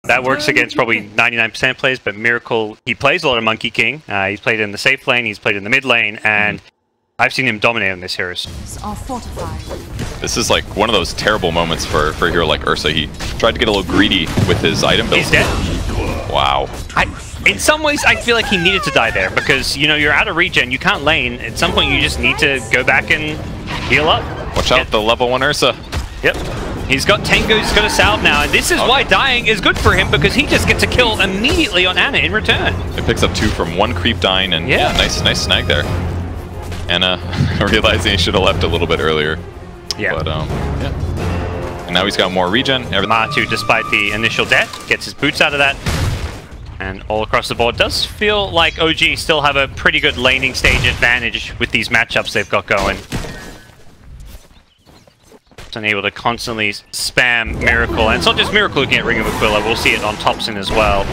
That works against probably 99% of players, but Miracle, he plays a lot of Monkey King. He's played in the safe lane, he's played in the mid lane, and I've seen him dominate on this hero. This is like one of those terrible moments for a hero like Ursa. He tried to get a little greedy with his item build. He's dead. Wow. In some ways, I feel like he needed to die there because, you know, you're out of regen, you can't lane. At some point, you just need to go back and heal up. Watch out, the level 1 Ursa. Yep. He's got Tango, he's got a salve now, and this is why dying is good for him because he just gets a kill immediately on Ana in return. It picks up 2 from 1 creep dying, and yeah, nice snag there. Ana realizing he should have left a little bit earlier. Yeah. But, yeah. And now he's got more regen. Matu, despite the initial death, gets his boots out of that. And all across the board, does feel like OG still have a pretty good laning stage advantage with these matchups they've got going. And able to constantly spam Miracle, and it's not just Miracle who can get Ring of Aquila, we'll see it on Thompson as well.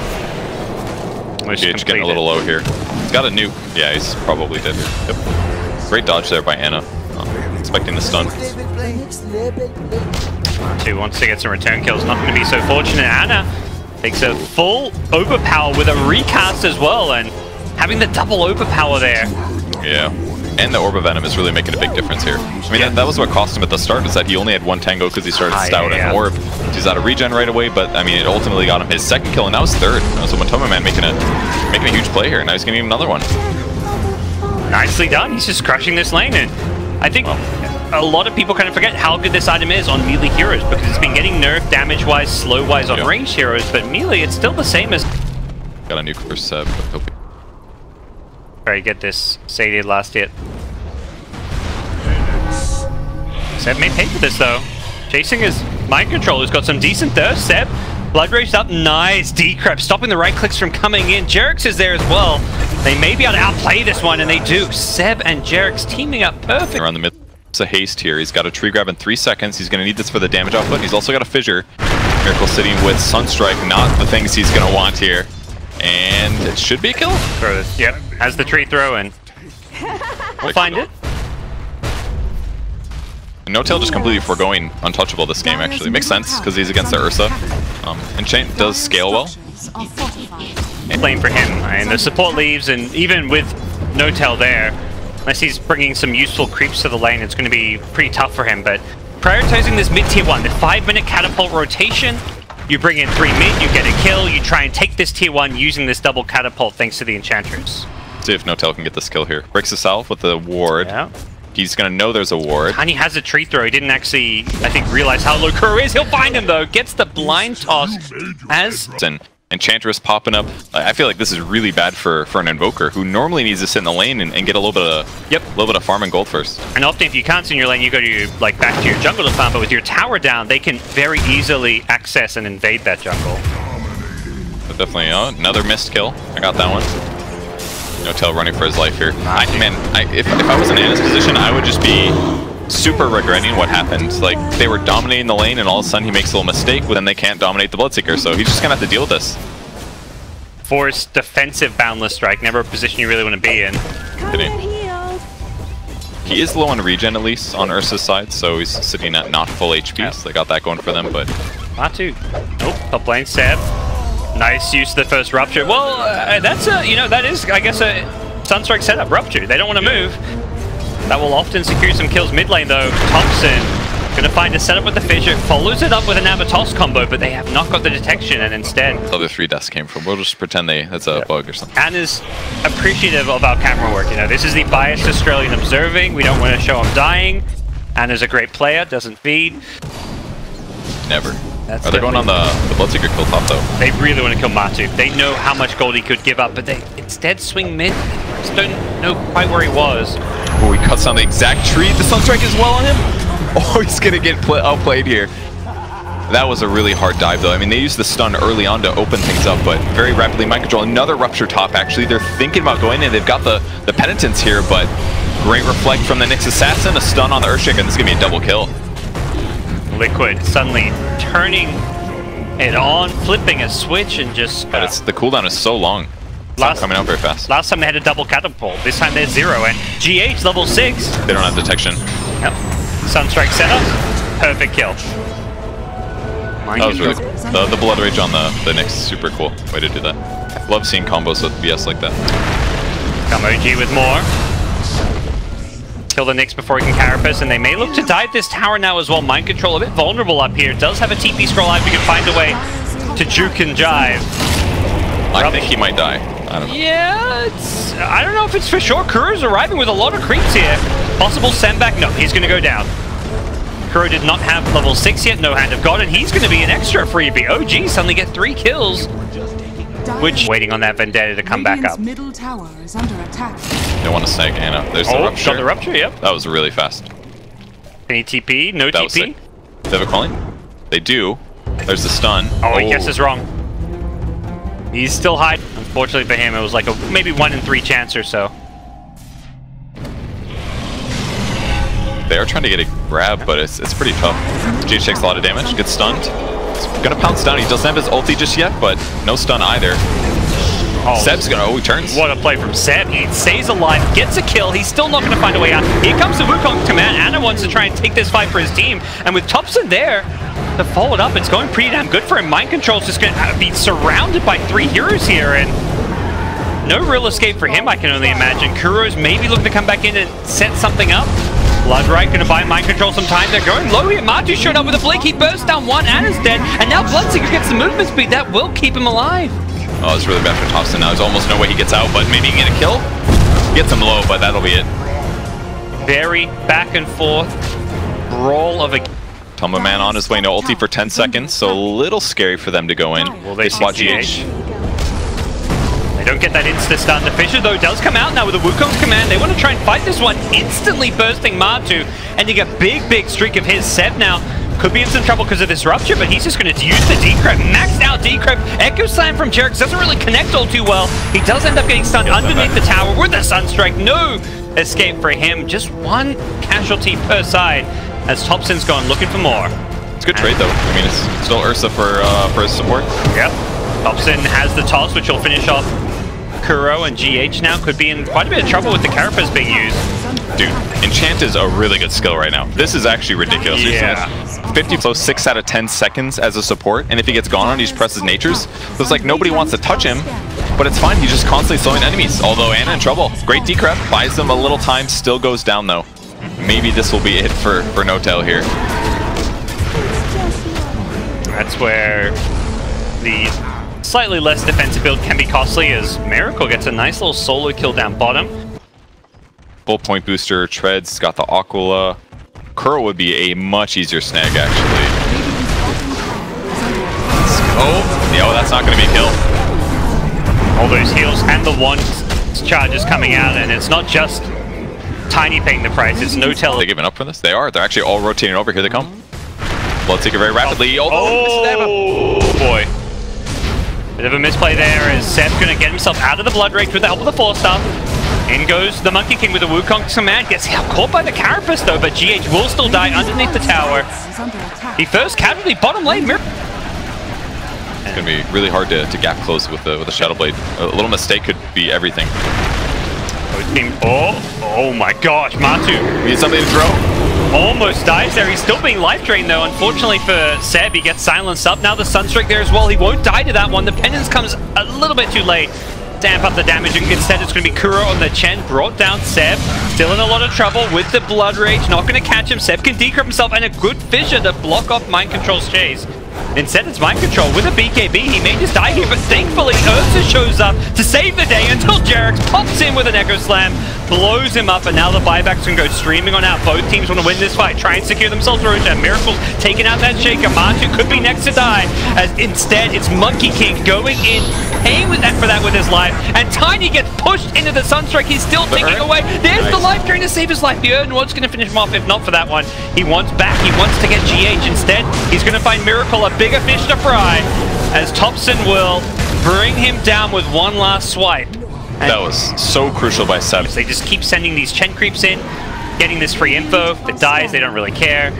GH getting a little low here. He's got a nuke. Yeah, he's probably dead here. Yep. Great dodge there by Ana. Expecting the stun. Matu wants to get some return kills, not going to be so fortunate. Ana takes a full overpower with a recast as well, and having the double overpower there. Yeah. And the Orb of Venom is really making a big difference here. I mean, that was what cost him at the start, is that he only had 1 Tango because he started Stout and Orb. He's out of regen right away, but I mean, it ultimately got him his 2nd kill, and now his 3rd. So Matoma Man making a huge play here, and now he's getting another one. Nicely done. He's just crushing this lane, and I think a lot of people kind of forget how good this item is on melee heroes because it's been getting nerfed damage-wise, slow-wise on ranged heroes, but melee, it's still the same as... Got a nuke for Seb. Try to get this sated last hit. Seb may pay for this though. Chasing his mind control, who's got some decent thirst. Seb, blood rage up, nice. Decrep stopping the right clicks from coming in. Jerix is there as well. They may be able to outplay this one, and they do. Seb and Jerix teaming up perfect. Around the mid, it's a haste here. He's got a tree grab in 3 seconds. He's going to need this for the damage output. He's also got a fissure. Miracle sitting with Sunstrike, not the things he's going to want here. And it should be a kill. Throw this. Yep, has the tree throw in. We'll find it. No-Tail just completely foregoing untouchable this game, actually. Makes sense, because he's against the Ursa. Enchant does scale well. Playing for him, and the support leaves, and even with No-Tail there, unless he's bringing some useful creeps to the lane, it's going to be pretty tough for him, but prioritizing this mid-tier 1, the 5-minute catapult rotation, you bring in 3 mid, you get a kill, you try and take this tier 1 using this double catapult thanks to the Enchantress. See if No-Tail can get this kill here. Breaks the salve with the ward. Yeah. He's going to know there's a ward. And he has a tree throw. He didn't actually, I think, realize how low Kuro is. He'll find him, though. Gets the blind toss as... And Enchantress popping up. I feel like this is really bad for an Invoker, who normally needs to sit in the lane and get a little bit of farm and gold first. And often, if you can't sit in your lane, you go to, like, back to your jungle to farm. But with your tower down, they can very easily access and invade that jungle. But definitely, another missed kill. I got that one. No-Tail running for his life here. If I was in Ana's position, I would just be super regretting what happened. Like, they were dominating the lane, and all of a sudden he makes a little mistake, but then they can't dominate the Bloodseeker, so he's just gonna have to deal with this. Forced defensive Boundless Strike, never a position you really want to be in. He is low on regen, at least, on Ursa's side, so he's sitting at not full HP, so they got that going for them, but... Matu. Nope, top lane Seb. Nice use of the first Rupture. Well, that's a, that is, I guess, a Sunstrike setup. Rupture. They don't want to move. That will often secure some kills mid lane, though. Thompson going to find a setup with the Fissure. Follows it up with an Avatos combo, but they have not got the detection, and instead... The other 3 deaths came from. We'll just pretend that's a bug or something. Ana's appreciative of our camera work. This is the biased Australian observing. We don't want to show him dying. Ana's a great player. Doesn't feed. Never. Are they going on the Bloodseeker kill top, though? They really want to kill Matu. They know how much gold he could give up, but they instead swing mid. Just don't know quite where he was. Oh, he cuts down the exact tree. The Sunstrike is well on him. Oh, he's going to get outplayed here. That was a really hard dive, though. I mean, they used the stun early on to open things up, but very rapidly mind control. Another Rupture top, actually. They're thinking about going in. They've got the Penitence here, but great reflect from the Nyx Assassin. A stun on the Earthshaker, and this is going to be a double kill. Liquid suddenly turning it on, flipping a switch, and just... But the cooldown is so long. It's not coming out very fast. Last time they had a double catapult. This time they're 0, and GH level 6. They don't have detection. Yep. Sunstrike setup. Perfect kill. That was really cool. The Blood Rage on the Nyx, super cool way to do that. Love seeing combos with BS like that. Come OG with more. Kill the Nyx before he can Carapace, and they may look to dive this tower now as well. Mind Control a bit vulnerable up here. Does have a TP scroll out if we can find a way to juke and jive. I think he might die. I don't know. Yeah, I don't know if it's for sure. Kuro's arriving with a lot of creeps here. Possible send back? No, he's going to go down. Kuro did not have level 6 yet, no Hand of God, and he's going to be an extra freebie. OG suddenly get 3 kills. Which, waiting on that Vendetta to come back up. Middle tower is under attack. They want to snag Anna. There's the Rupture. Got the Rupture, yep. That was really fast. Any TP? No that TP? They have a calling? They do. There's the stun. Oh, he guesses wrong. He's still high. Unfortunately for him, it was like a maybe 1 in 3 chance or so. They are trying to get a grab, but it's pretty tough. GH takes a lot of damage, gets stunned. He's gonna pounce down. He doesn't have his ulti just yet, but no stun either. Oh, Seb's gonna, he turns. What a play from Seb. He stays alive, gets a kill. He's still not gonna find a way out. Here comes the Wukong's command. Anna wants to try and take this fight for his team. And with Thompson there to follow it up, it's going pretty damn good for him. Mind Control's just gonna be surrounded by 3 heroes here, and no real escape for him, I can only imagine. Kuro's maybe looking to come back in and set something up. Bloodright gonna buy Mind Control some time. They're going low here. Matu showed up with a blink. He bursts down one. Anna's dead. And now Bloodseeker gets the movement speed. That will keep him alive. Oh, it's really bad for Thompson. Now there's almost no way he gets out, but maybe he can get a kill. Gets him low, but that'll be it. Very back and forth brawl of a... Tumba Man on his way, no ulti for 10 seconds, so a little scary for them to go in. Will they spot GH? They don't get that insta-stun. The Fissure, though, does come out now with the Wukong's command. They want to try and fight this one, instantly bursting Matu, ending a big streak of his. Seb now could be in some trouble because of this Rupture, but he's just going to use the Decrypt. Maxed out Decrypt. Echo Slam from Jerix doesn't really connect all too well. He does end up getting stunned underneath the tower with the Sunstrike. No escape for him. Just 1 casualty per side as Thompson's gone looking for more. It's a good trade, though. I mean, it's still Ursa for his support. Yep. Thompson has the toss, which will finish off Kuro, and GH now could be in quite a bit of trouble with the Carapace being used. Dude, Enchant is a really good skill right now. This is actually ridiculous. Yeah. 50 so 6 out of 10 seconds as a support, and if he gets gone on, he just presses Natures. So it's like nobody wants to touch him, but it's fine. He's just constantly slowing enemies. Although Anna in trouble. Great Decrypt, buys them a little time, still goes down though. Maybe this will be it for Notel here. That's where the slightly less defensive build can be costly, as Miracle gets a nice little solo kill down bottom. Full point booster, Treads, got the Aquila. Kuro would be a much easier snag, actually. Oh, yeah, well, that's not going to be a kill. All those heals and the one charges coming out, and it's not just Tiny paying the price, it's Notel. Are they giving up for this? They are. They're actually all rotating over. Here they come. Bloodseeker very rapidly. Oh boy. Bit of a misplay there as Seb's going to get himself out of the Blood Rage with the help of the 4-star. In goes the Monkey King with the Wukong's command. Gets caught by the Carapace though, but GH will still die underneath the tower. The first casualty, bottom lane. It's going to be really hard to gap close with the Shadow Blade. A little mistake could be everything. Oh my gosh, Matu. Need something to throw. Almost dies there. He's still being life drained though. Unfortunately for Seb, he gets silenced up. Now the Sunstrike there as well. He won't die to that one. The Penance comes a little bit too late. Amp up the damage, and instead it's going to be Kuro on the Chen, brought down Seb, still in a lot of trouble with the Blood Rage, not going to catch him. Seb can decrypt himself, and a good Fissure to block off Mind Control's chase. Instead it's Mind Control with a BKB. He may just die here, but thankfully Ursa shows up to save the day until Jerix pops in with an Echo Slam, blows him up, and now the buybacks can go streaming on out. Both teams want to win this fight, try and secure themselves Roach, and Miracle's taking out that Shaker. Matu could be next to die, as instead it's Monkey King going in, paying with that for that with his life, and Tiny gets pushed into the Sunstrike. He's still ticking away. There's the life drain to save his life. The Erdn was going to finish him off if not for that one. He wants back, he wants to get GH. Instead, he's going to find Miracle a bigger fish to fry, as Thompson will bring him down with one last swipe. And that was so crucial by Seb. they just keep sending these Chen creeps in, getting this free info. If it dies, they don't really care,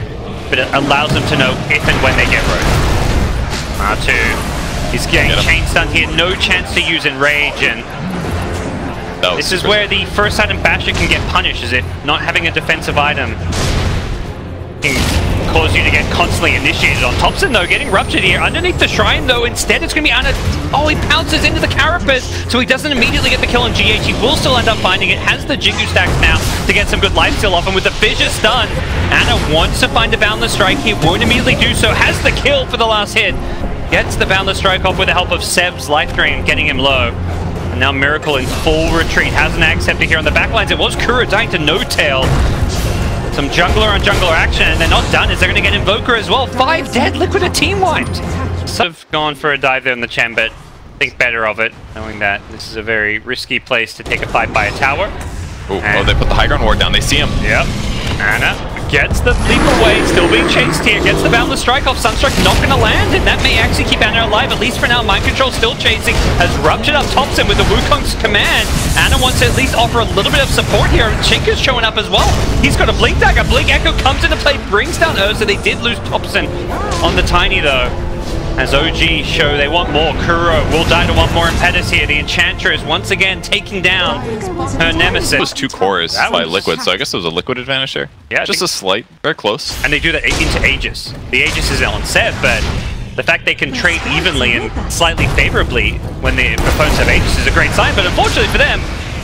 but it allows them to know if and when they get rogue. Matu, he's getting chain stunned here, no chance to use Enrage, and this is where the first item Basher can get punished, is if not having a defensive item can cause you to get constantly initiated on. Thompson, though, getting ruptured here. Underneath the shrine, though, instead it's going to be Anna. Oh, he pounces into the carapace, so he doesn't immediately get the kill on GH. He will still end up finding it. Has the Jingu stacks now to get some good lifesteal off, and with the fissure stun, Anna wants to find a Boundless Strike. He won't immediately do so. Has the kill for the last hit. Gets the Boundless Strike off with the help of Seb's life drain, getting him low. And now Miracle in full retreat. Has an Ag Scepter here on the backlines. It was Kuro dying to no tail. Some jungler on jungler action, and they're not done as they're going to get Invoker as well. 5 dead, Liquid a team wiped. So I've gone for a dive there in the Chen, but think better of it, knowing that this is a very risky place to take a fight by a tower. Ooh, oh, they put the high ground ward down. They see him. Yep. Anna gets the leap away, still being chased here. Gets the Boundless Strike off. Sunstrike not going to land, and that may actually keep Anna alive, at least for now. Mind Control still chasing. Has ruptured up Thompson with the Wukong's command. Anna wants to at least offer a little bit of support here. Chinka's showing up as well. He's got a Blink Dagger. Blink Echo comes into play, brings down Ursa. They did lose Thompson on the Tiny, though. As OG show they want more. Kuro will die to want more Impetus here. The Enchantress once again taking down her nemesis. It was 2 cores by Liquid, so I guess it was a Liquid advantage there. Yeah, just a slight, very close. And they do that into Aegis. The Aegis is on Seb, but the fact they can trade evenly and slightly favorably when the opponents have Aegis is a great sign, but unfortunately for them,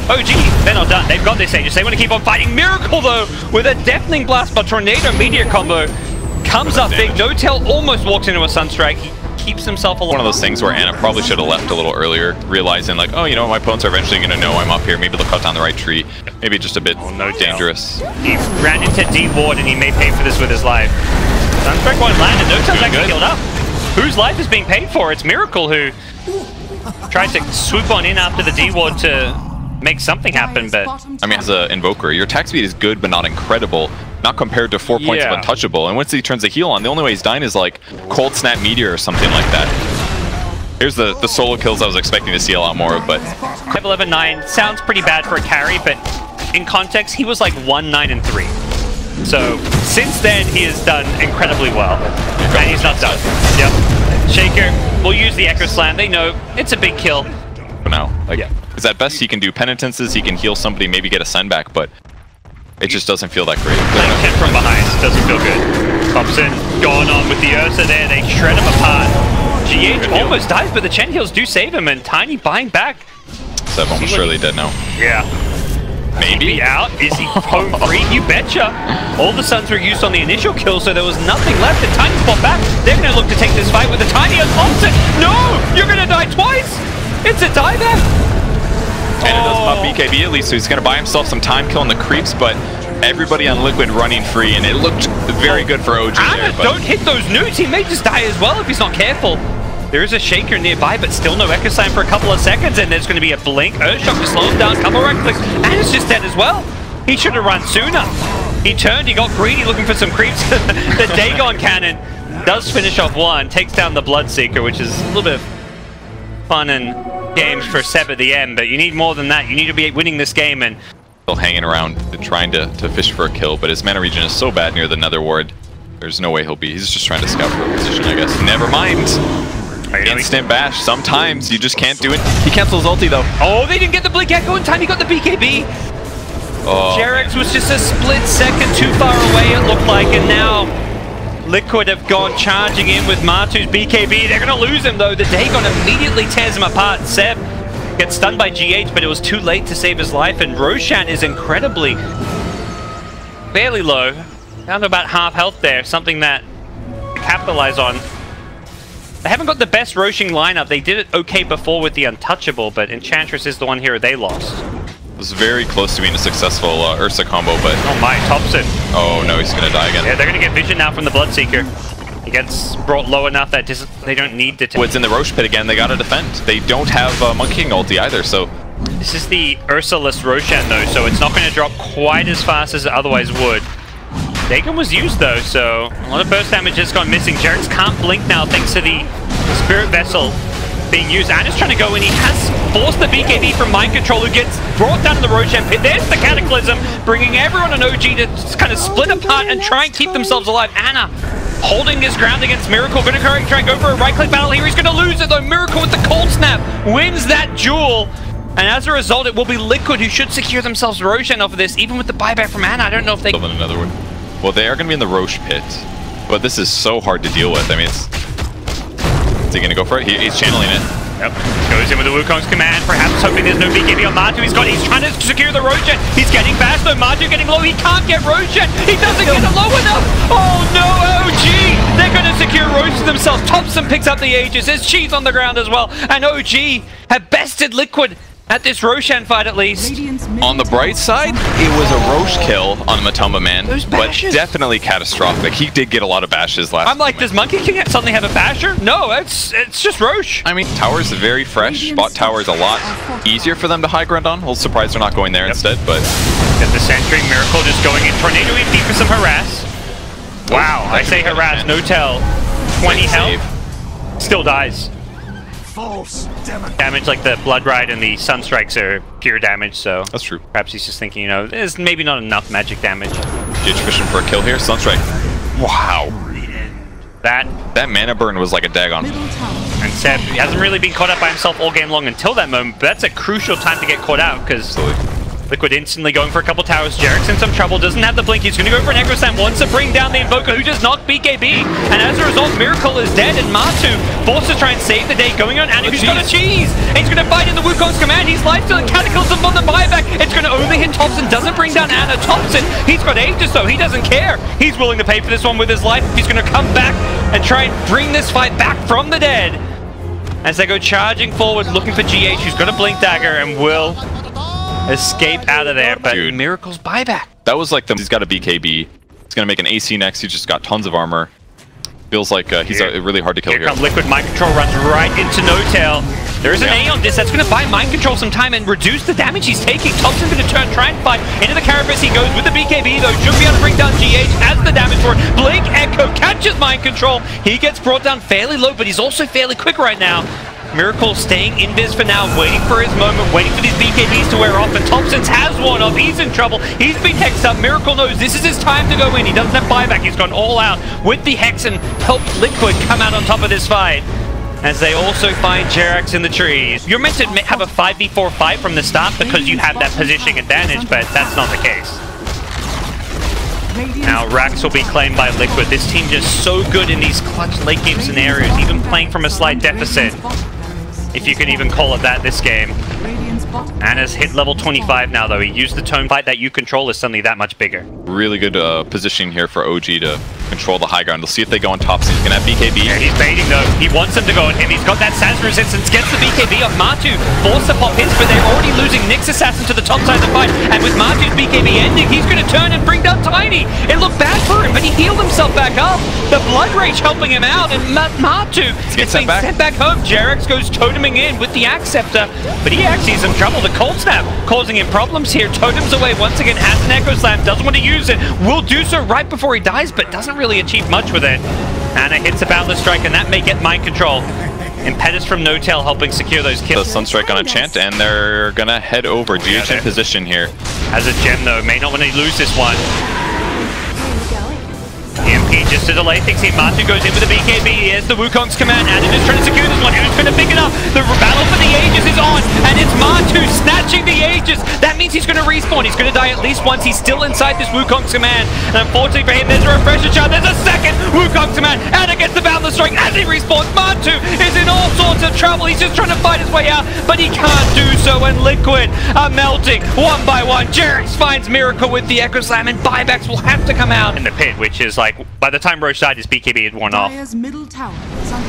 OG, they're not done. They've got this Aegis. They want to keep on fighting. Miracle, though, with a Deafening Blast, but Tornado Meteor combo comes up big. No Tail almost walks into a Sunstrike. He keeps himself alive. One of those things where Anna probably should have left a little earlier, realizing like, oh, you know, my opponents are eventually going to know I'm up here. Maybe they'll cut down the right tree. Maybe just a bit dangerous. He ran into D Ward and he may pay for this with his life. Sunstrike won't land and No Tail's actually killed up. Whose life is being paid for? It's Miracle who tries to swoop on in after the D Ward to make something happen, but I mean, as an Invoker, your attack speed is good but not incredible. Not compared to 4 points of untouchable. And once he turns the heal on, the only way he's dying is like Cold Snap Meteor or something like that. Here's the solo kills I was expecting to see a lot more of, but... 5-11-9 sounds pretty bad for a carry, but in context, he was like 1-9-3. So, since then, he has done incredibly well. And he's not done. Yep. Shaker will use the Echo Slam. They know it's a big kill. For now. Like, because at best, he can do penitences, he can heal somebody, maybe get a send back, but... it just doesn't feel that great. Playing 10 from behind doesn't feel good. Thompson going on with the Ursa there. They shred him apart. GH almost dies, but the Chen heals do save him, and Tiny buying back. Seb almost surely dead now. Yeah. Maybe out. Is he home free? You betcha. All the Suns were used on the initial kill, so there was nothing left. And Tiny's bought back. They're going to look to take this fight with the Tiny and Thompson. No! You're going to die twice! It's a dieback! And it does pop BKB at least, so he's going to buy himself some time killing the creeps, but everybody on Liquid running free, and it looked very good for OG there. But don't hit those newts, he may just die as well if he's not careful. There is a Shaker nearby, but still no Echo Sign for a couple of seconds, and there's going to be a blink. Earthshock to slow him down, couple right clicks, and it's just dead as well. He should have run sooner. He turned, he got greedy looking for some creeps. The Dagon Cannon does finish off one, takes down the Bloodseeker, which is a little bit of fun and games for Seb at the end, but you need more than that. You need to be winning this game, and still hanging around trying to fish for a kill, but his mana regen is so bad near the Nether Ward. There's no way he'll be. He's just trying to scout for a position, I guess. Never mind. Instant bash. Sometimes you just can't do it. He cancels ulti though. Oh, they didn't get the Blink Echo in time. He got the BKB. Oh, Jerex was just a split second too far away, it looked like, and now Liquid have gone charging in with Martu's BKB. They're going to lose him, though. The Dagon immediately tears him apart. Seb gets stunned by GH, but it was too late to save his life, and Roshan is incredibly, fairly low. Down to about half health there, something that to capitalize on. They haven't got the best Roshan lineup. They did it okay before with the Untouchable, but Enchantress is the one here they lost. It was very close to being a successful Ursa combo, but... oh my, Thompson. Oh no, he's going to die again. Yeah, they're going to get vision now from the Bloodseeker. He gets brought low enough that they don't need to... What's in the Roche pit again, they got to defend. They don't have Monkey King ulti either, so... this is the Ursa-less Roshan, though, so it's not going to drop quite as fast as it otherwise would. Dagon was used, though, so a lot of burst damage has gone missing. Jerex can't blink now thanks to the Spirit Vessel being used. Anna's trying to go in. He has forced the BKB from Mind Control, who gets brought down to the Roshan pit. There's the Cataclysm, bringing everyone on OG to just kind of split apart and try and keep themselves alive. Anna holding his ground against Miracle. Going to try and go for a right-click battle here. He's going to lose it, though. Miracle with the Cold Snap wins that duel. And as a result, it will be Liquid who should secure themselves Roshan off of this, even with the buyback from Anna. I don't know if they... another one. Well, they are going to be in the Roche pit, but this is so hard to deal with. I mean, is he going to go for it? He's channeling it. Yep. Goes in with the Wukong's command, perhaps hoping there's no BKB on Matu. He's trying to secure the Roshan. He's getting fast though. Matu getting low. He can't get Roshan. He doesn't get it low enough. Oh no, OG! They're going to secure Roshan themselves. Thompson picks up the Aegis. There's Cheese on the ground as well. And OG have bested Liquid at this Roshan fight at least. On the bright side, it was a Rosh kill on Matumba Man, but definitely catastrophic. He did get a lot of bashes last time. I'm like, does Monkey King suddenly have a basher? No, it's just Rosh. I mean, Tower's very fresh. Bot Tower's a lot easier for them to high ground on. A little surprised they're not going there instead, but... Get the Sentry, Miracle just going in. Tornado EP for some harass. Wow, I say harass, no tell. 20 health. Still dies. False damage like the Blood Ride and the Sunstrikes are pure damage, so that's true. Perhaps he's just thinking, you know, there's maybe not enough magic damage. GH fishing for a kill here. Sunstrike. Wow. That mana burn was like a daggone. And Seb hasn't really been caught up by himself all game long until that moment, but that's a crucial time to get caught out because Liquid instantly going for a couple towers. Jarek's in some trouble, doesn't have the blink. He's going to go for an Echo Slam, wants to bring down the Invoker who just knocked BKB. And as a result, Miracle is dead and Matu forced to try and save the day going on. And who's got a cheese? And he's going to fight in the Wukong's command. He's life stealing Cataclysm on the buyback. It's going to only hit Thompson, doesn't bring down Anna. Thompson, he's got Aegis though, he doesn't care. He's willing to pay for this one with his life. He's going to come back and try and bring this fight back from the dead. As they go charging forward, looking for GH, who's got a Blink Dagger and will escape out of there, but dude, Miracle's buyback. That was like he's got a BKB. He's gonna make an AC next. He's just got tons of armor. Feels like he's really hard to kill here. Here comes Liquid. Mind Control runs right into No-Tail. There is an A on this. That's going to buy Mind Control some time and reduce the damage he's taking. Thompson's going to try and fight into the Carapace. He goes with the BKB though. Should be able to bring down GH as the damage for it. Blink Echo catches Mind Control. He gets brought down fairly low, but he's also fairly quick right now. Miracle staying invis for now, waiting for his moment, waiting for these BKBs to wear off, and Thompson's has one off. He's in trouble. He's been hexed up. Miracle knows this is his time to go in. He doesn't have buyback. He's gone all out with the hex and helped Liquid come out on top of this fight. As they also find Jerax in the trees. You're meant to have a 5v4 fight from the start because you have that positioning advantage, but that's not the case. Now Rax will be claimed by Liquid. This team just so good in these clutch late game scenarios, even playing from a slight deficit, if you can even call it that this game. Anna's hit level 25 now though. He used the tone fight that you control is suddenly that much bigger. Really good positioning here for OG to control the high ground. We'll see if they go on top. So he's going to have BKB. Yeah, he's baiting though. He wants them to go on him. He's got that Sans resistance. Gets the BKB off Matu. Forced to pop his, but they're already losing Nyx Assassin to the top side of the fight. And with Matu's BKB ending, he's going to turn and bring down Tiny. It looked bad for him, but he healed himself back up. The Blood Rage helping him out, and Matu gets sent back home. Jerax goes toteming in with the Axe Scepter, but he actually is in trouble. The Cold Snap causing him problems here. Totems away once again, has an Echo Slam, doesn't want to use it. Will do so right before he dies, but doesn't really achieve much with it. Anna hits a Boundless Strike, and that may get Mind Control. Impetus from No-Tail helping secure those kills. The Sunstrike on a chant, and they're gonna head over. GH in position here. As a gem though, may not want to lose this one. EMP just to delay things here. Matu goes in with the BKB. Here's the Wukong's command. Anna is trying to secure this one. Who's going to pick it up? The battle for the Aegis is on, and it's Matu snatching the Aegis. That means he's going to respawn. He's going to die at least once. He's still inside this Wukong's command. And unfortunately for him, there's a refresher charge. There's a second Wukong's command. Anna gets the Boundless Strike as he respawns. Matu is in all sorts of trouble. He's just trying to fight his way out, but he can't do so. And Liquid are melting one by one. Jerax finds Miracle with the Echo Slam, and buybacks will have to come out in the pit, which is like, by the time Roche died, his BKB had worn off.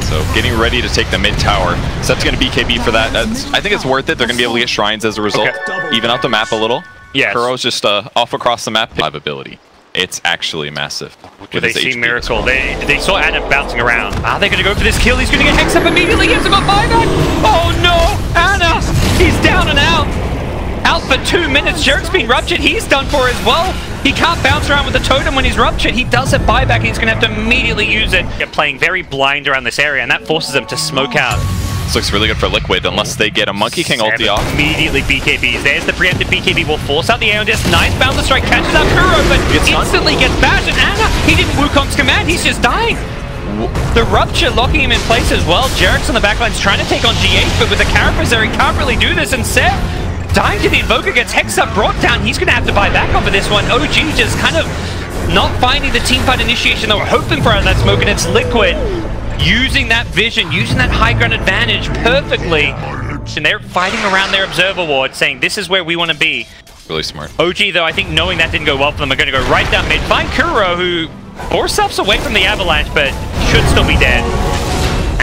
So getting ready to take the mid tower. Seb's going to BKB for that. I think it's worth it. They're going to be able to get shrines as a result. Okay. Even out the map a little. Yes. Kuro's just off across the map. Live ability. It's actually massive. Do they see Miracle? They saw Anna bouncing around. Are they going to go for this kill? He's going to get hexed up immediately. He hasn't got buyback. Oh no! Anna! He's down and out. Out for 2 minutes. Jerax's been ruptured. He's done for as well. He can't bounce around with the totem when he's ruptured. He does have buyback, and he's going to have to immediately use it. They're playing very blind around this area, and that forces them to smoke out. This looks really good for Liquid, unless they get a Monkey King ulti off. Immediately BKBs. There's the preemptive BKB. Will force out the Aeondis. Nice Boundless Strike catches out Kuro, but instantly gets bashed. And Anna, he didn't Wukong's command. He's just dying. The Rupture locking him in place as well. Jerax on the backline's trying to take on GH, but with the Carapace there, he can't really do this. And Seth, dying to the Invoker, gets hexed up, brought down. He's going to have to buy back off of this one. OG just kind of Not finding the teamfight initiation they were hoping for out of that smoke, and it's Liquid using that vision, using that high ground advantage perfectly. And they're fighting around their observer ward, saying this is where we want to be. Really smart. OG, though, I think knowing that didn't go well for them, are going to go right down mid. Find Kuro, who forced selfs away from the avalanche, but should still be dead.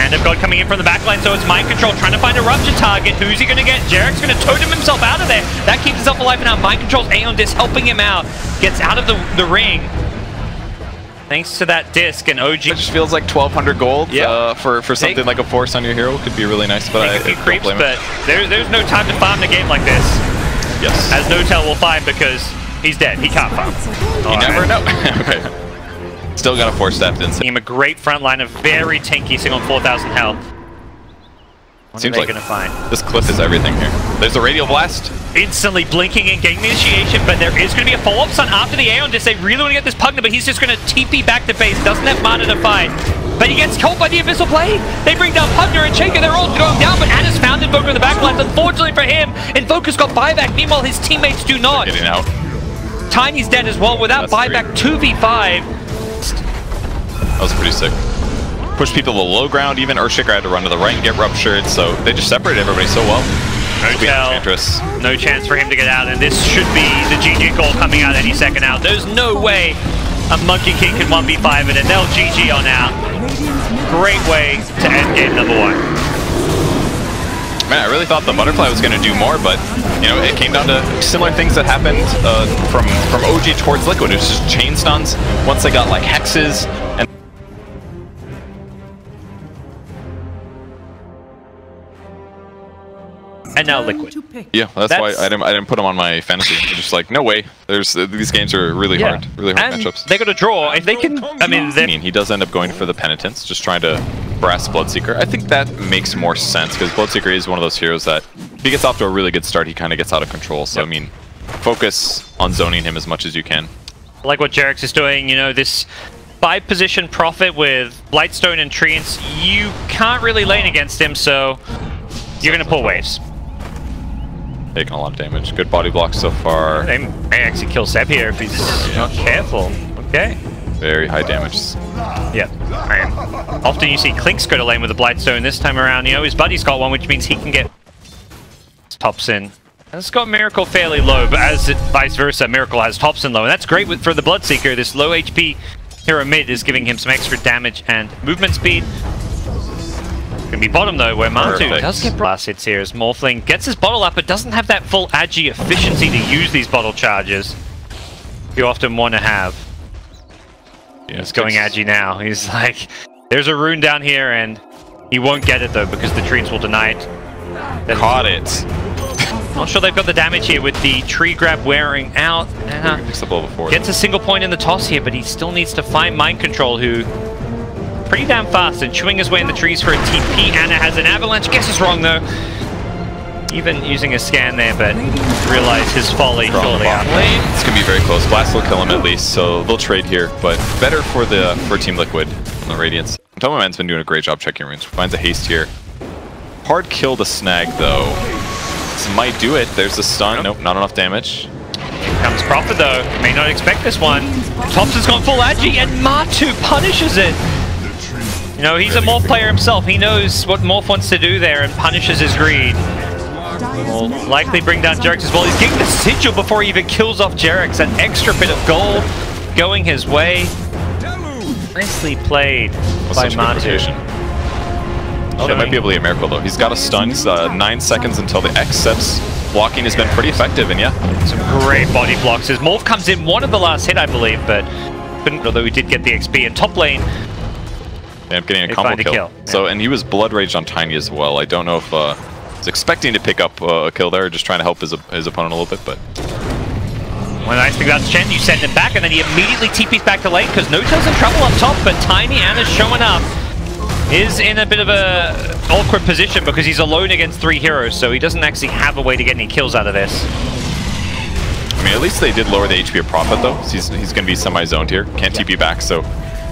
And of God coming in from the backline, so it's Mind Control trying to find a rupture target. Who's he going to get? Jarek's going to totem himself out of there. That keeps himself alive, and now Mind Control's Aeon Disc helping him out. Gets out of the ring. Thanks to that disc, and OG... It just feels like 1,200 gold for something like a force on your hero. Could be really nice, but I creeps, but there's no time to farm the game like this. Yes. As Notel will find, because he's dead. He can't farm. You never know. Okay. Still got a force staff inside. Him a great front line of very tanky, sitting on 4,000 health. What Seems are they like gonna find? This cliff is everything here. There's a radial blast. Instantly blinking and getting the initiation, but there is going to be a follow-up stun after the Aeon Disc. They really want to get this Pugna, but he's just going to TP back to base. Doesn't have mana to fight. But he gets caught by the Abyssal Blade. They bring down Pugna and Shaker. They're all going down, but Anna's found Invoker in the backline. Unfortunately for him, Invoker's got buyback. Meanwhile, his teammates do not. Getting out. Tiny's dead as well. Without buyback, 2v5. That was pretty sick. Push people to the low ground even. Earthshaker had to run to the right and get ruptured, so they just separated everybody so well. No chance for him to get out, and this should be the GG call coming out any second out. There's no way a Monkey King can 1v5 it, and they'll GG on out. Great way to end game number 1. Man, I really thought the Butterfly was going to do more, but you know, it came down to similar things that happened from OG towards Liquid. It was just chain stuns once they got like hexes, and now Liquid. Yeah, that's why I didn't put them on my fantasy. I'm just like, no way. These games are really hard matchups. They got to draw. If they can, I mean, he does end up going for the Penitence, just trying to brass Bloodseeker. I think that makes more sense because Bloodseeker is one of those heroes that if he gets off to a really good start, he kind of gets out of control. So I mean, focus on zoning him as much as you can. Like what Jarek's is doing, you know, this 5-position Prophet with Blightstone and Treants, you can't really lane against him, so you're going to pull waves. Taking a lot of damage. Good body block so far. They may actually kill Seb here if he's not careful. Okay. Very high damage. Yeah. Often you see Clinks go to lane with a Blightstone. This time around, you know, his buddy's got one, which means he can get tops in. It's got Miracle fairly low, but as vice versa, Miracle has tops in low. And that's great for the Bloodseeker. This low HP hero mid is giving him some extra damage and movement speed. Gonna be bottom though, where Mantu does get blast hits here as Morphling gets his bottle up, but doesn't have that full agi efficiency to use these bottle charges you often want to have. Yeah, it's going agi now. He's like, there's a rune down here, and he won't get it though because the trees will deny it. Caught it. Not sure they've got the damage here with the tree grab wearing out. Gets a single point in the toss here, but he still needs to find Mind Control, who pretty damn fast and chewing his way in the trees for a TP. Anna has an avalanche. Guesses wrong though. Even using a scan there, but realize his folly shortly after. It's gonna be very close. Blast will kill him at least, so they'll trade here. But better for Team Liquid on the Radiance. Tomoman's been doing a great job checking runes. Finds a haste here. Hard kill to snag though. This might do it. There's the stun. Nope, not enough damage. Here comes Prophet though. May not expect this one. Tops has gone full agi, and Matu punishes it. You know, he's a Morph player himself. He knows what Morph wants to do there and punishes his greed. Will likely bring down Jarek's as well. He's getting the Sigil before he even kills off Jarek's. An extra bit of gold going his way. Nicely played by Matu. Oh, they might be able to get Miracle though. He's got a stun. He's 9 seconds until the X steps. Blocking has been pretty effective, and yeah. Some great body blocks. His Morph comes in one of the last hit, I believe, but although he did get the XP in top lane. Yeah, getting a combo kill. So, and he was Blood Raged on Tiny as well. I don't know if he's expecting to pick up a kill there, or just trying to help his opponent a little bit, but... One nice thing about Chen, you send him back, and then he immediately TPs back to lane, because Notel's in trouble up top, but Tiny Anna's showing up. Is in a bit of a awkward position, because he's alone against 3 heroes, so he doesn't actually have a way to get any kills out of this. I mean, at least they did lower the HP of Prophet, though. So he's going to be semi-zoned here. Can't TP back, so...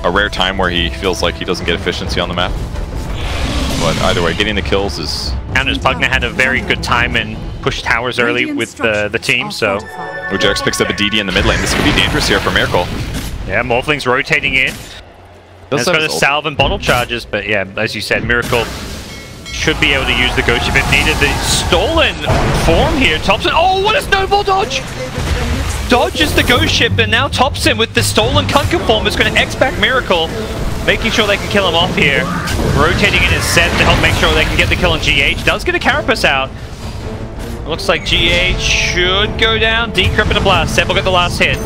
a rare time where he feels like he doesn't get efficiency on the map. But either way, getting the kills is... Counters Pugna had a very good time and pushed towers early with the team, so... Jarek's picks up a DD in the mid lane. This could be dangerous here for Miracle. Yeah, Morphling's rotating in. It's got a salve and bottle charges, but yeah, as you said, Miracle should be able to use the Ghost Ship if needed. The stolen form here, Thompson. Oh, what a snowball dodge! Dodges the Ghost Ship, and now Thompson with the stolen Kunkka form is going to X back Miracle, making sure they can kill him off here. Rotating in his set to help make sure they can get the kill on GH. Does get a Carapace out. Looks like GH should go down. Decrypt and a blast. Seb will get the last hit.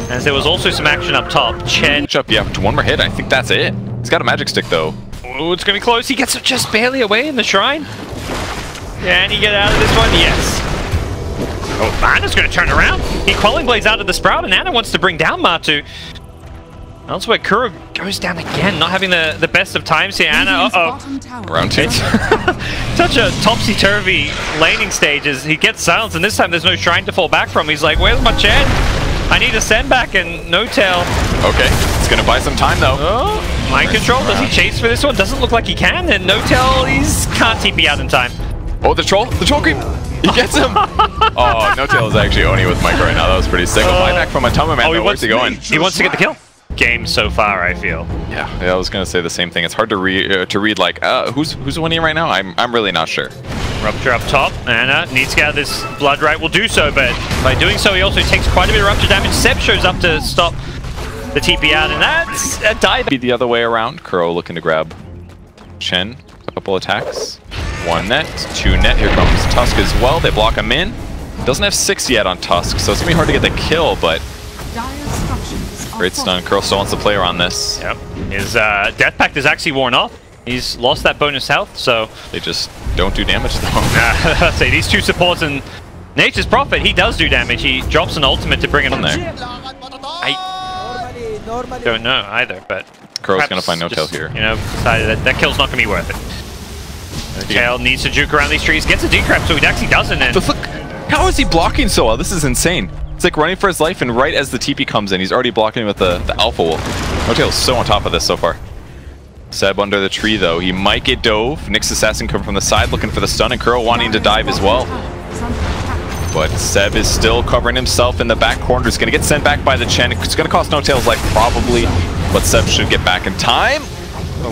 As there was also some action up top. Chen. Yeah, to one more hit. I think that's it. He's got a magic stick though. Oh, it's going to be close. He gets it just barely away in the shrine. Can he get out of this one? Yes. Oh, Anna's going to turn around. He Quelling Blades out of the Sprout, and Anna wants to bring down Matu. Elsewhere, Kuro goes down again, not having the best of times here. Anna, uh-oh. Round two. Such a topsy-turvy laning stage as he gets silenced, and this time there's no shrine to fall back from. He's like, where's my Chen? I need a send back and no tail. Okay, it's going to buy some time though. Oh, mind control. Does he chase for this one? Doesn't look like he can, and no tail, he's can't TP out in time. Oh, the troll creep. He gets him! Oh, no tail is actually Oni with Micro right now. That was pretty sick. A buyback from Atoma, man. Where's he going? He wants to get the kill. Game so far, I feel. Yeah, I was gonna say the same thing. It's hard to read like who's winning right now. I'm really not sure. Rupture up top. Anna needs to get out of this blood right. Will do so, but by doing so, he also takes quite a bit of rupture damage. Seb shows up to stop the TP out, and that's a dive. The other way around. Kuro looking to grab Chen. A couple attacks. 1 net, 2 net. Here comes Tusk as well. They block him in. Doesn't have 6 yet on Tusk, so it's gonna be hard to get the kill, but great stun. Curl still wants to play around this. Yep. His Death Pact is actually worn off. He's lost that bonus health, so they just don't do damage though. I'd say these two supports and Nature's Prophet, he does do damage. He drops an ultimate to bring it on there. I don't know either, but Crow's gonna find no tail here. You know, decided that kill's not gonna be worth it. No tail needs to juke around these trees, gets a decrep, so he actually doesn't. And look, how is he blocking so well? This is insane. It's like running for his life, and right as the TP comes in, he's already blocking with the Alpha Wolf. No tail's so on top of this so far. Seb under the tree though. He might get dove. Nyx Assassin coming from the side looking for the stun, and Kuro wanting to dive as well. But Seb is still covering himself in the back corner. He's going to get sent back by the Chen. It's going to cost No Tail's life probably, but Seb should get back in time.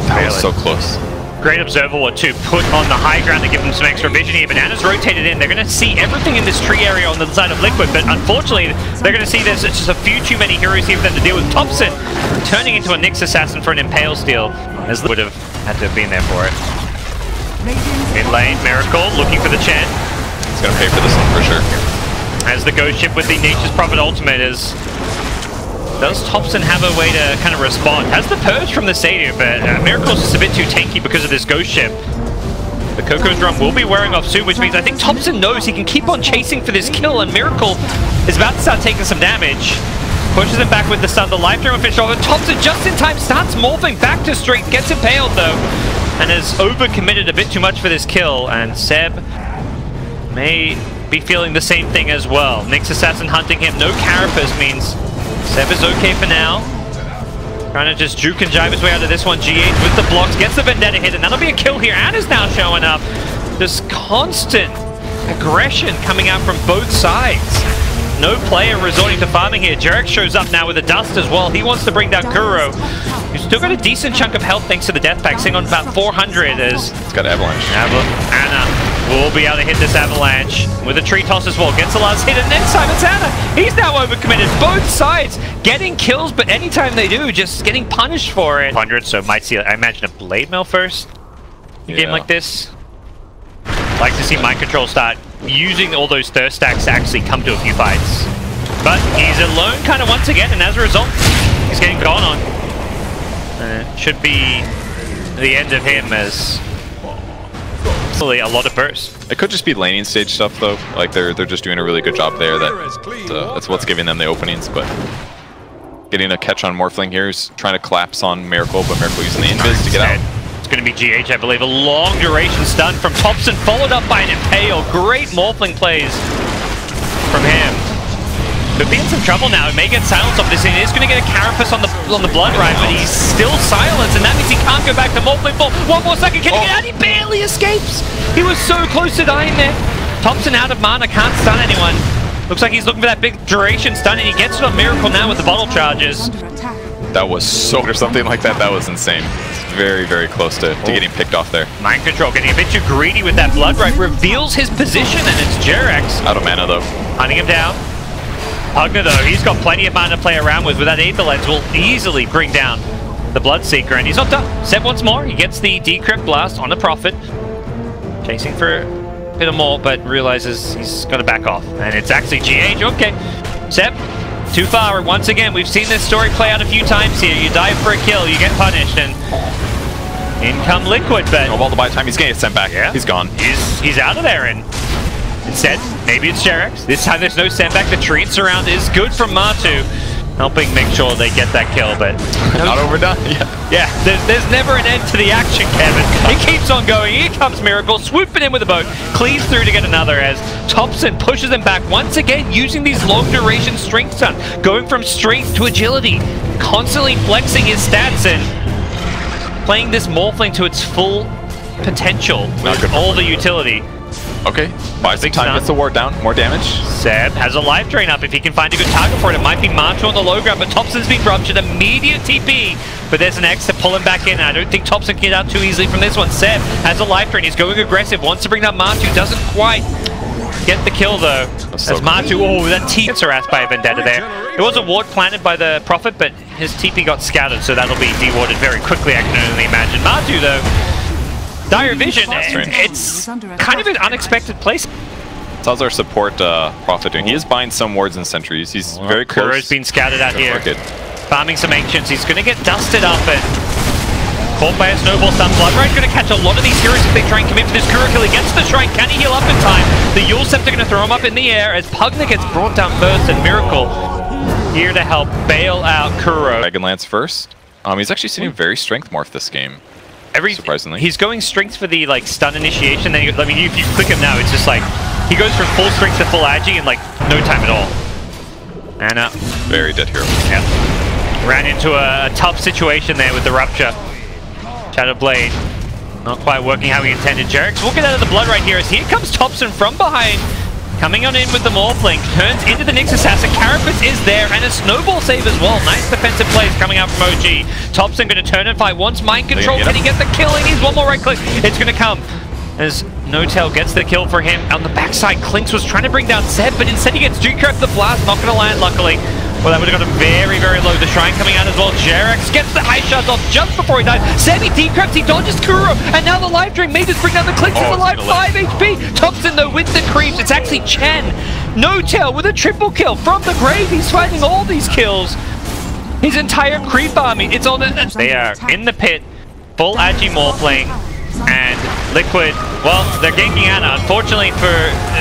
That was so close. Great observer to put on the high ground to give them some extra vision here. Banana's rotated in. They're going to see everything in this tree area on the side of Liquid, but unfortunately, they're going to see there's just a few too many heroes here for them to deal with. Thompson turning into a Nyx Assassin for an Impale Steal, as would have had to have been there for it. Mid lane, Miracle looking for the Chen. He's going to pay for this one for sure. As the Ghost Ship with the Nature's Prophet ultimate is... Does Thompson have a way to kind of respond? Has the Purge from the Satyr, but Miracle's just a bit too tanky because of this Ghost Ship. The Coco's Drum will be wearing off soon, which means I think Thompson knows he can keep on chasing for this kill, and Miracle is about to start taking some damage. Pushes him back with the stun, the life drone finished off, and Thompson just in time starts morphing back to strength, gets impaled though, and has overcommitted a bit too much for this kill, and Seb may be feeling the same thing as well. Nyx Assassin hunting him, no Carapace means Seb is okay for now. Trying to just juke and jive his way out of this one. GH with the blocks, gets the Vendetta hit, and that'll be a kill here. Anna's now showing up. This constant aggression coming out from both sides. No player resorting to farming here. Jarek shows up now with a dust as well. He wants to bring down Kuro. He's still got a decent chunk of health thanks to the Death Pack, sitting on about 400 as... It's got Avalanche. Anna will be able to hit this Avalanche with a tree toss as well. Gets the last hit, and then Simon's Anna. He's now overcommitted. Both sides getting kills, but anytime they do, just getting punished for it. 100, so might see, I imagine, a Blade Mail first in a game like this. Like to see Mind Control start using all those thirst stacks to actually come to a few fights. But he's alone kind of once again, and as a result, he's getting gone on. Should be the end of him as a lot of burst. It could just be laning stage stuff though. Like they're just doing a really good job there. That's what's giving them the openings. But getting a catch on Morphling here. He's trying to collapse on Miracle, but Miracle using the invis to get out. It's going to be GH, I believe. A long duration stun from Thompson, followed up by an Impale. Great Morphling plays from him. Could be in some trouble now. He may get silenced off this, and he is going to get a Carapace on the Blood Ride, but he's still silenced, and that means he can't go back to Morphling for 1 more second. Can he get out? He barely escapes. He was so close to dying there. Thompson out of mana, can't stun anyone. Looks like he's looking for that big duration stun, and he gets it on Miracle now with the bottle charges. That was so, or something like that. That was insane. It's very, very close to getting picked off there. Mind control, getting a bit too greedy with that blood right, reveals his position, and it's Jerax. Out of mana though. Hunting him down. Pugna though, he's got plenty of mana to play around with that Aether Lens will easily bring down the Bloodseeker, and he's not done. Seb once more, he gets the Decrypt Blast on the Prophet. Chasing for a bit more, but realizes he's got to back off. And it's actually GH, okay. Seb, too far. Once again, we've seen this story play out a few times here. You dive for a kill, you get punished, and in come Liquid, but... Oh, well, by the time he's getting sent back, yeah, he's gone. He's out of there, and instead, maybe it's Jerax. This time there's no send back. The tree and surround is good from Matu, helping make sure they get that kill, but... Not overdone, Yeah, there's never an end to the action, Kevin. It keeps on going. Here comes Miracle, swooping in with a boat, cleaves through to get another as Thompson pushes him back once again, using these long-duration strength stuns, going from strength to agility, constantly flexing his stats and playing this Morphling to its full potential with all the utility. Okay, buys some time, gets the ward down, more damage. Seb has a life drain up if he can find a good target for it. It might be Matu on the low ground, but Thompson's been ruptured. Immediate TP, but there's an X to pull him back in. I don't think Thompson can get out too easily from this one. Seb has a life drain. He's going aggressive, wants to bring down Matu, doesn't quite get the kill though. So as Matu, oh, that TP gets harassed by a Vendetta there. It was a ward planted by the Prophet, but his TP got scouted, so that'll be dewarded very quickly, I can only imagine. Matu though, Dire Vision, it's kind of an unexpected place. How's our support Prophet doing? He is buying some wards and sentries. He's very close. Kuro's been scouted out here. Market. Farming some Ancients. He's going to get dusted up and caught by a snowball stun. Bloodright's going to catch a lot of these heroes if they try and commit for this Kuro kill. He gets the shrine. Can he heal up in time? The Yule Scepter going to throw him up in the air as Pugna gets brought down first, and Miracle here to help bail out Kuro. Dragonlance first. He's actually sitting very strength morph this game. Surprisingly. He's going strength for the stun initiation. Then I mean, if you click him now, it's just like he goes from full strength to full agi in like no time at all. And very dead hero. Yeah. Ran into a tough situation there with the rupture. Shadow Blade not quite working how he intended. Jerax will get out of the blood right here as here comes Thompson from behind. Coming on in with the Morphling, turns into the Nyx Assassin. Carapace is there, and a snowball save as well. Nice defensive plays coming out from OG. Thompson going to turn and fight. Wants mind control. Can he get the kill? He needs one more right click. It's going to come as No-Tail gets the kill for him. On the backside, Clinks was trying to bring down Seb, but instead he gets Decrypt the blast. Not going to land, luckily. Well, that would have got him very, very low. The Shrine coming out as well. Jerax gets the high shots off just before he dies. Seb, he decrypts, he dodges Kuro, and now the life drain may just bring down the Clinks with the life 5 HP. Thompson, though, with the creeps. It's actually Chen. No-Tail with a triple kill from the grave. He's finding all these kills. His entire creep army, it's on the... They are in the pit, full agi Morphling, and Liquid, well, they're ganking Ana. Unfortunately for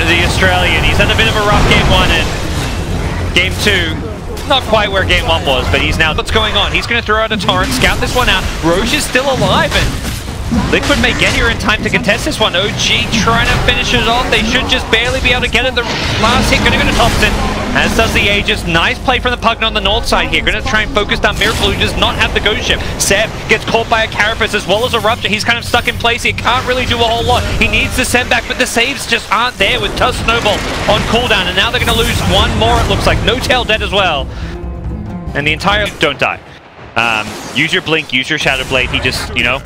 the Australian, he's had a bit of a rough game 1 and game 2. Not quite where game 1 was, but he's now... What's going on? He's going to throw out a torrent, scout this one out. Roche is still alive, and Liquid may get here in time to contest this one. OG trying to finish it off. They should just barely be able to get it. The last hit going to go to Thompson, as does the Aegis. Nice play from the Pugna on the north side here. Going to try and focus down Miracle, who does not have the ghost ship. Seb gets caught by a Carapace as well as a Rupture. He's kind of stuck in place. He can't really do a whole lot. He needs to send back, but the saves just aren't there with Tusk Snowball on cooldown. And now they're going to lose one more, it looks like. No-Tail dead as well. And the entire... Don't die. Use your blink, use your Shadow Blade. He just, you know,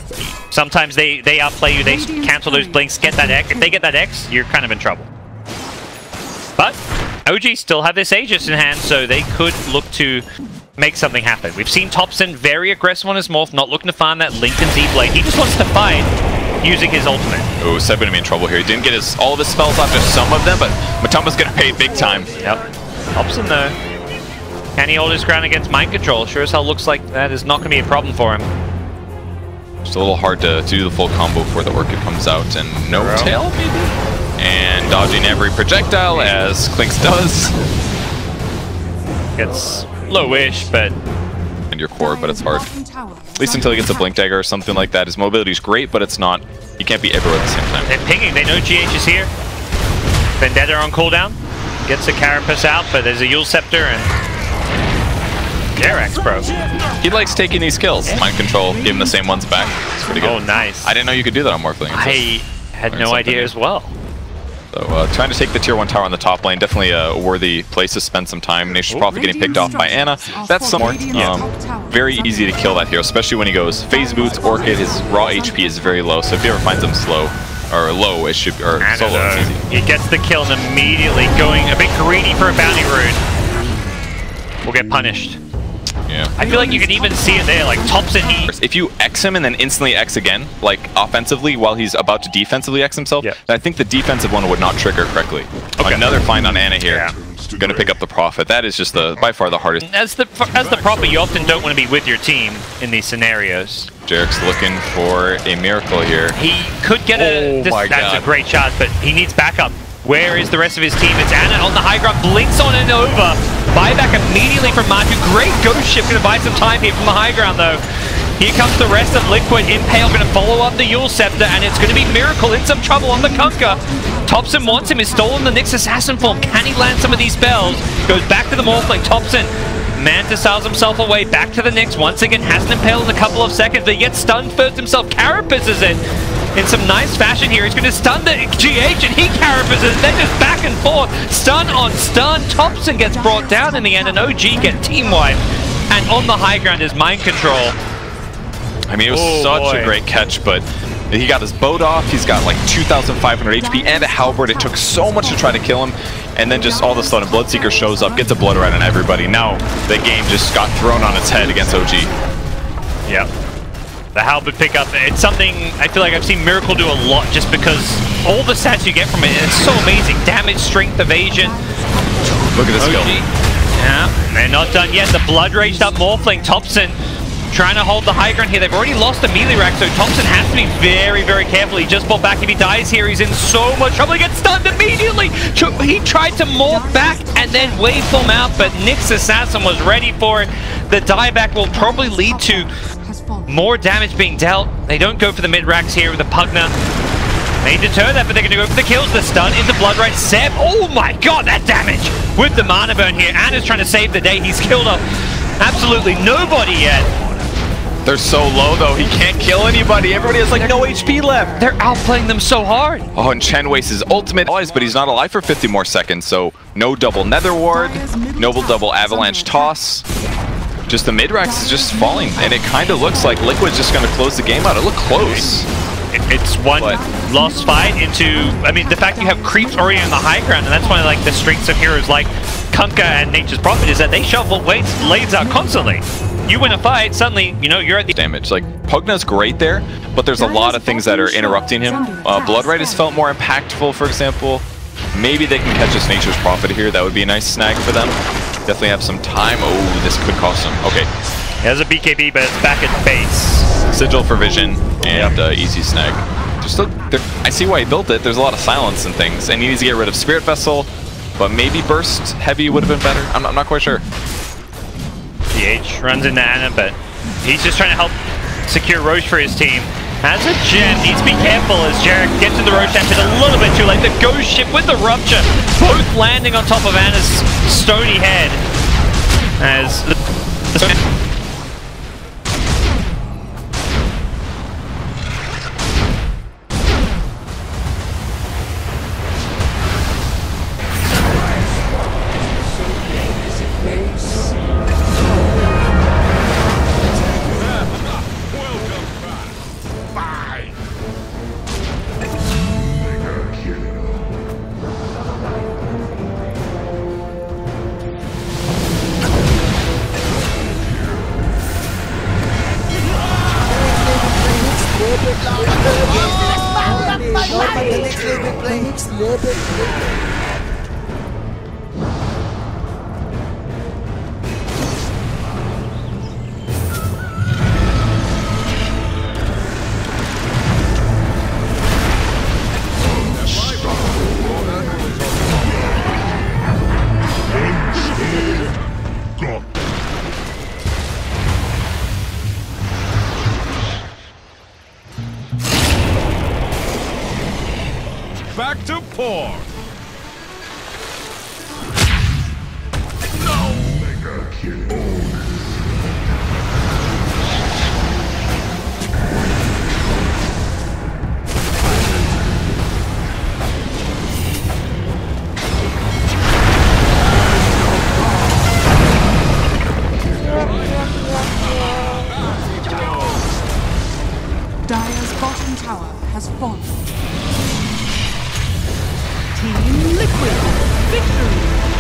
sometimes they outplay you, they cancel those blinks, get that X. If they get that X, you're kind of in trouble. But OG still have this Aegis in hand, so they could look to make something happen. We've seen Thompson very aggressive on his morph, not looking to find that Lincoln Z-Blade. He just wants to fight using his ultimate. Oh, Seb gonna be in trouble here. He didn't get all of his spells off, just some of them, but Matoma's gonna pay big time. Yep. Thompson though. Can he hold his ground against mind control? Sure as hell looks like that is not going to be a problem for him. Just a little hard to do the full combo before the Orchid comes out. And No-Tail, maybe? And dodging every projectile, as Clinks does. Gets low-ish, but... And your core, but it's hard. At least until he gets a Blink Dagger or something like that. His mobility is great, but it's not... He can't be everywhere at the same time. They're pinging. They know GH is here. Vendetta on cooldown. Gets a Carapace out, but there's a Yule Scepter and... Jerax, bro. He likes taking these kills. Mind control, give him the same ones back. It's pretty good. Oh, nice. I didn't know you could do that on Morphling. I had no idea as well. So trying to take the tier 1 tower on the top lane, definitely a worthy place to spend some time. Nature's Prophet getting picked off by Ana. That's somewhat very easy to kill that hero, especially when he goes Phase Boots, Orchid. His raw HP is very low, so if he ever finds him slow, or low, it should be, or solo, it's easy. He gets the kill and immediately going a bit greedy for a bounty rune. Will get punished. Yeah. I feel like you can even see it there, like Thompson. If you X him and then instantly X again, like offensively, while he's about to defensively X himself, then I think the defensive one would not trigger correctly. Okay. Another find on Ana here. Going to pick up the Prophet. That is just by far the hardest. As the Prophet, you often don't want to be with your team in these scenarios. Jarek's looking for a miracle here. He could get that's a great shot, but he needs backup. Where is the rest of his team? It's Ana on the high ground, blinks on and over. Buyback immediately from Matu. Great ghost ship, going to buy some time here from the high ground though. Here comes the rest of Liquid. Impale going to follow up the Yule Scepter, and it's going to be Miracle in some trouble on the Kunkka. Thompson wants him. He's stolen the Nyx Assassin form. Can he land some of these spells? Goes back to the Morphling. Thompson Mantisails himself away. Back to the Nyx. Once again, hasn't impaled in a couple of seconds, but he gets stunned first himself. Carapaces it in some nice fashion here. He's going to stun the GH, and he carapaces it. Then just back and forth. Stun on stun. Thompson gets brought down in the end, and OG get team wiped. And on the high ground is Mind Control. I mean, it was such a great catch, but he got his boat off. He's got like 2,500 HP and a halberd. It took so much to try to kill him, and then just all of a sudden Bloodseeker shows up, gets a blood rat on everybody. Now the game just got thrown on its head against OG. Yep. The halberd pickup, it's something I feel like I've seen Miracle do a lot, just because all the stats you get from it, it's so amazing. Damage, strength, evasion. Look at this skill. Yeah, they're not done yet. The blood raged up Morphling. Thompson trying to hold the high ground here. They've already lost a melee rack, so Thompson has to be very, very careful. He just bought back. If he dies here, he's in so much trouble. He gets stunned immediately. He tried to morph back and then waveform out, but Nyx Assassin was ready for it. The dieback will probably lead to more damage being dealt. They don't go for the mid racks here with the Pugna. They deter that, but they're going to go for the kills. The stun into Bloodright. Seb, oh my god, that damage with the mana burn here. Ana's trying to save the day. He's killed up absolutely nobody yet. They're so low though, he can't kill anybody. Everybody has like no HP left. They're outplaying them so hard. Oh, and Chen wastes his ultimate, but he's not alive for 50 more seconds, so no double Nether Ward, no double Avalanche Toss. Just the mid-racks is just falling, and it kind of looks like Liquid's just going to close the game out. It looked close. It's one lost fight into, I mean, the fact you have creeps already on the high ground, and that's one of like the strengths of heroes like Kunkka and Nature's Prophet, is that they shovel lanes out constantly. You win a fight, suddenly, you know, you're at the damage. Like, Pugna's great there, but there's a lot of things that are interrupting him. Bloodright has felt more impactful, for example. Maybe they can catch this Nature's Prophet here. That would be a nice snag for them. Definitely have some time. Oh, this could cost them. Okay. He has a BKB, but it's back at base. Sigil for vision and easy snag. Just look, I see why he built it. There's a lot of silence and things, and he needs to get rid of Spirit Vessel, but maybe Burst Heavy would have been better. I'm not quite sure. DH runs into Ana, but he's just trying to help secure Roche for his team. Has a gem, needs to be careful as Jarek gets in the Roche amp a little bit too late. The Ghost Ship with the Rupture, both landing on top of Ana's stony head. As back to poor. Mega kill. Dire's bottom tower has fallen. Team Liquid, victory!